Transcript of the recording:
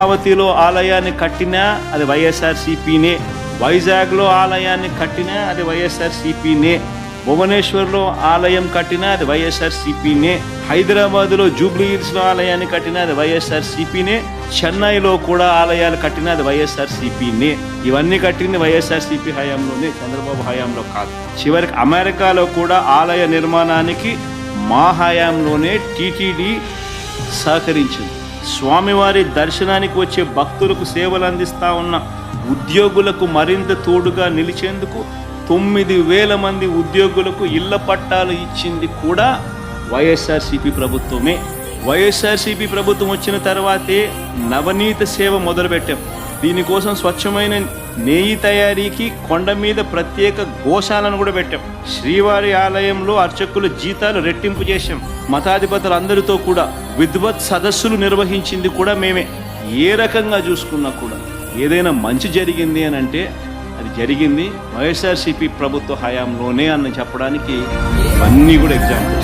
అమరావతిలో ఆలయాన్ని కట్టినా అది వైఎస్ఆర్సీపీనే, వైజాగ్లో ఆలయాన్ని కట్టినా అది వైఎస్ఆర్సీపీనే, భువనేశ్వర్లో ఆలయం కట్టినా అది వైఎస్ఆర్సీపీనే, హైదరాబాదులో జూబ్లీ హిల్స్లో ఆలయాన్ని కట్టినా అది వైఎస్ఆర్సీపీనే, చెన్నైలో కూడా ఆలయాలు కట్టినా అది వైఎస్ఆర్సీపీనే. ఇవన్నీ కట్టింది వైఎస్ఆర్సీపీ హయాంలోనే, చంద్రబాబు హయాంలో కాదు. చివరికి అమెరికాలో కూడా ఆలయ నిర్మాణానికి మా హయాంలోనే టీటీడీ సహకరించింది. స్వామివారి దర్శనానికి వచ్చే భక్తులకు సేవలు అందిస్తూ ఉన్న ఉద్యోగులకు మరింత తోడుగా నిలిచేందుకు 9,000 మంది ఉద్యోగులకు ఇళ్ల పట్టాలు ఇచ్చింది కూడా వైఎస్ఆర్సీపీ ప్రభుత్వమే. వైఎస్ఆర్సీపీ ప్రభుత్వం వచ్చిన తర్వాతే నవనీత సేవ మొదలుపెట్టాం. దీనికోసం స్వచ్ఛమైన నెయ్యి తయారీకి కొండ మీద ప్రత్యేక గోశాలను కూడా పెట్టాం. శ్రీవారి ఆలయంలో అర్చకుల జీతాలు రెట్టింపు చేశాం. మతాధిపతులందరితో కూడా విద్వత్ సదస్సులు నిర్వహించింది కూడా మేమే. ఏ రకంగా చూసుకున్నా కూడా ఏదైనా మంచి జరిగింది అని అంటే అది జరిగింది వైఎస్ఆర్సీపీ ప్రభుత్వ హయాంలోనే అని చెప్పడానికి అన్నీ కూడా ఎగ్జాంపుల్స్.